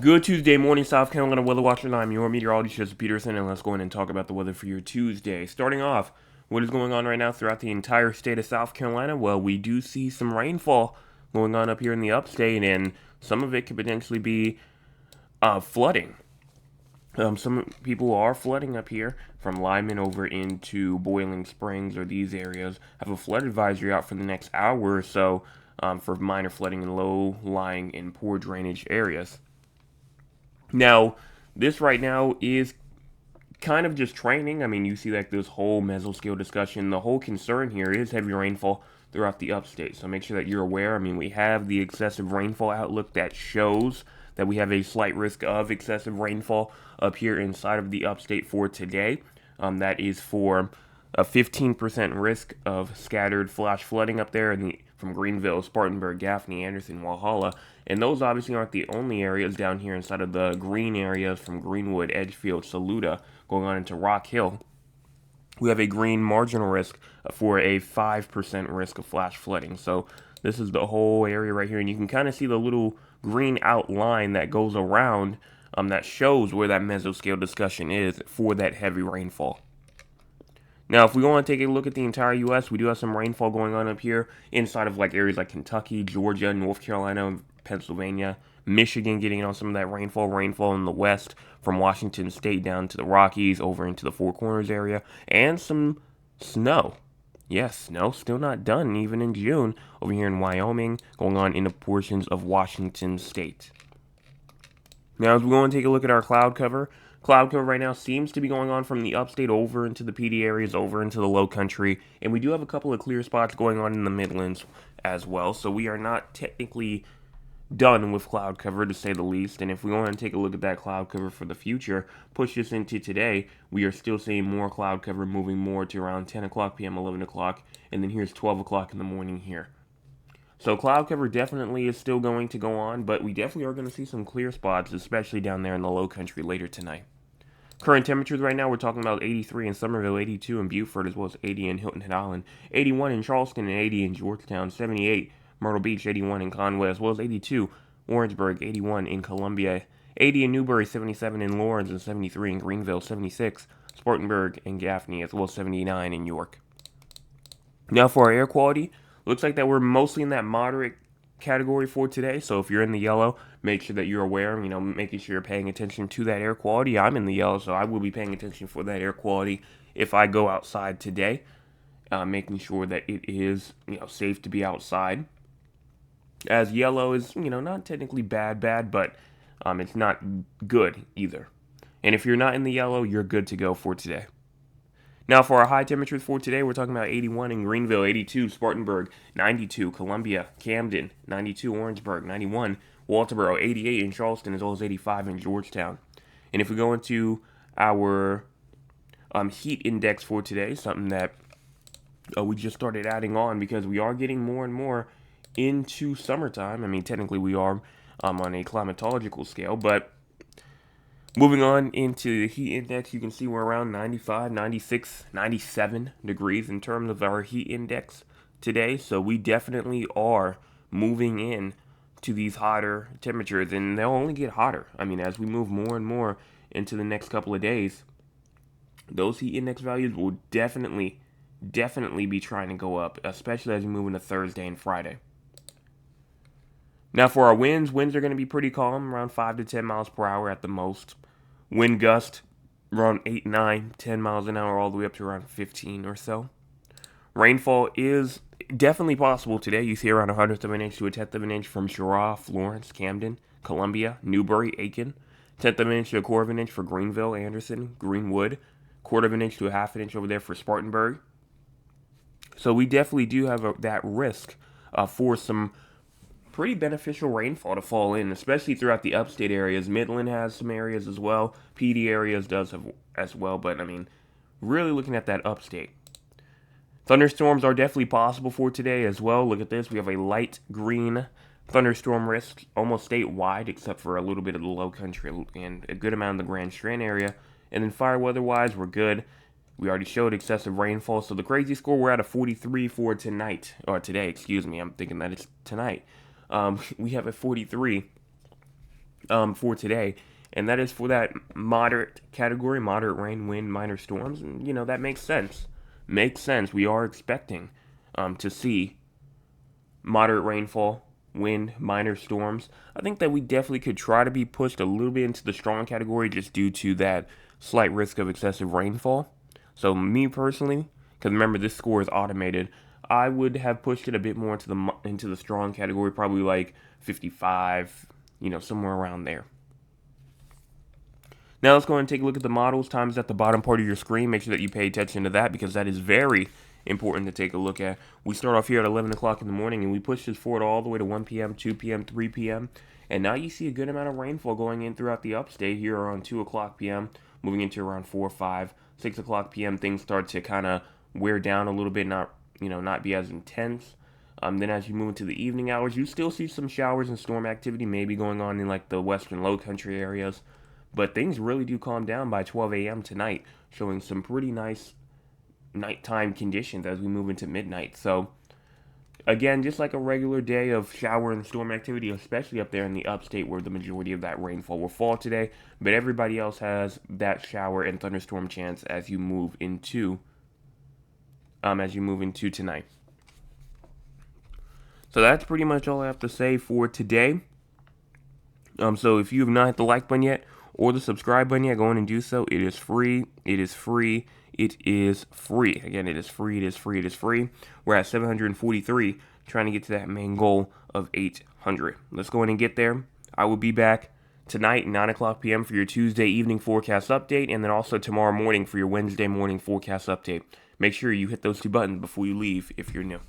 Good Tuesday morning, South Carolina weather watcher. I'm your meteorologist, Joseph Peterson, and let's go in and talk about the weather for your Tuesday. Starting off, what is going on right now throughout the entire state of South Carolina? Well, we do see some rainfall going on up here in the upstate, and some of it could potentially be flooding. Some people are flooding up here from Lyman over into Boiling Springs or these areas. Have a flood advisory out for the next hour or so for minor flooding in low-lying and poor drainage areas. Now, this right now is kind of just training. I mean, you see like this whole mesoscale discussion. The whole concern here is heavy rainfall throughout the upstate. So make sure that you're aware. I mean, we have the excessive rainfall outlook that shows that we have a slight risk of excessive rainfall up here inside of the upstate for today. That is for a 15% risk of scattered flash flooding up there from Greenville, Spartanburg, Gaffney, Anderson, Walhalla. And those obviously aren't the only areas down here inside of the green areas from Greenwood, Edgefield, Saluda, going on into Rock Hill. We have a green marginal risk for a 5% risk of flash flooding. So this is the whole area right here. And you can kind of see the little green outline that goes around that shows where that mesoscale discussion is for that heavy rainfall. Now, if we want to take a look at the entire U.S., we do have some rainfall going on up here inside of like areas like Kentucky, Georgia, North Carolina, Pennsylvania, Michigan getting on some of that rainfall in the west from Washington State down to the Rockies over into the Four Corners area, and some snow. Yes, snow still not done even in June over here in Wyoming, going on into portions of Washington State. Now, as we go and take a look at our cloud cover right now seems to be going on from the upstate over into the PD areas, over into the low country, and we do have a couple of clear spots going on in the Midlands as well, so we are not technically done with cloud cover to say the least. And if we want to take a look at that cloud cover for the future, push this into today, we are still seeing more cloud cover moving more to around 10 o'clock p.m., 11 o'clock, and then here's 12 o'clock in the morning here. So cloud cover definitely is still going to go on, but we definitely are going to see some clear spots, especially down there in the low country later tonight. Current temperatures right now, we're talking about 83 in Somerville, 82 in Beaufort, as well as 80 in Hilton Head Island, 81 in Charleston, and 80 in Georgetown, 78 Myrtle Beach, 81 in Conway, as well as 82 Orangeburg, 81 in Columbia, 80 in Newberry, 77 in Lawrence, and 73 in Greenville, 76 Spartanburg and Gaffney, as well as 79 in York. Now for our air quality, looks like that we're mostly in that moderate category for today. So if you're in the yellow, make sure that you're aware, making sure you're paying attention to that air quality. I'm in the yellow, so I will be paying attention for that air quality if I go outside today, making sure that it is, safe to be outside. As yellow is, not technically bad, but it's not good either. And if you're not in the yellow, you're good to go for today. Now for our high temperatures for today, we're talking about 81 in Greenville, 82 Spartanburg, 92 Columbia, Camden, 92 Orangeburg, 91 Walterboro, 88 in Charleston, as well as 85 in Georgetown. And if we go into our heat index for today, something that we just started adding on because we are getting more and more into summertime. I mean, technically we are on a climatological scale, but moving on into the heat index, you can see we're around 95, 96, 97 degrees in terms of our heat index today. So we definitely are moving in to these hotter temperatures, and they'll only get hotter. I mean, as we move more and more into the next couple of days, those heat index values will definitely be trying to go up, especially as we move into Thursday and Friday. Now for our winds are going to be pretty calm, around 5 to 10 miles per hour at the most. Wind gust around 8, 9, 10 miles an hour all the way up to around 15 or so. Rainfall is definitely possible today. You see around a hundredth of an inch to a tenth of an inch from Cheraw, Florence, Camden, Columbia, Newberry, Aiken. Tenth of an inch to a quarter of an inch for Greenville, Anderson, Greenwood. Quarter of an inch to a half an inch over there for Spartanburg. So we definitely do have that risk for some pretty beneficial rainfall to fall in, especially throughout the upstate areas. Midland has some areas as well. PD areas does have as well, but I mean, really looking at that upstate. Thunderstorms are definitely possible for today as well. Look at this. We have a light green thunderstorm risk almost statewide, except for a little bit of the low country and a good amount of the Grand Strand area. And then fire weather-wise, we're good. We already showed excessive rainfall, so the crazy score, we're at a 43 for tonight, or today, excuse me. I'm thinking that it's tonight. We have a 43 for today, and that is for that moderate category, moderate rain, wind, minor storms, and that makes sense. Makes sense. We are expecting to see moderate rainfall, wind, minor storms. I think that we definitely could try to be pushed a little bit into the strong category just due to that slight risk of excessive rainfall. So me personally, because remember this score is automated, I would have pushed it a bit more into the strong category, probably like 55, somewhere around there. Now let's go ahead and take a look at the models. Time is at the bottom part of your screen. Make sure that you pay attention to that because that is very important to take a look at. We start off here at 11 o'clock in the morning and we push this forward all the way to 1 p.m., 2 p.m., 3 p.m. And now you see a good amount of rainfall going in throughout the upstate here around 2 o'clock p.m., moving into around 4, 5, 6 o'clock p.m. Things start to kind of wear down a little bit, not be as intense. Then as you move into the evening hours, you still see some showers and storm activity maybe going on in like the western low country areas. But things really do calm down by 12 a.m. tonight, showing some pretty nice nighttime conditions as we move into midnight. So, again, just like a regular day of shower and storm activity, especially up there in the upstate where the majority of that rainfall will fall today. But everybody else has that shower and thunderstorm chance as you move into tonight. So that's pretty much all I have to say for today. So if you have not hit the like button yet or the subscribe button yet, go in and do so. It is free. It is free. It is free. Again, it is free. It is free. It is free. We're at 743, trying to get to that main goal of 800. Let's go in and get there. I will be back tonight, 9 o'clock p.m. for your Tuesday evening forecast update, and then also tomorrow morning for your Wednesday morning forecast update. Make sure you hit those two buttons before you leave if you're new.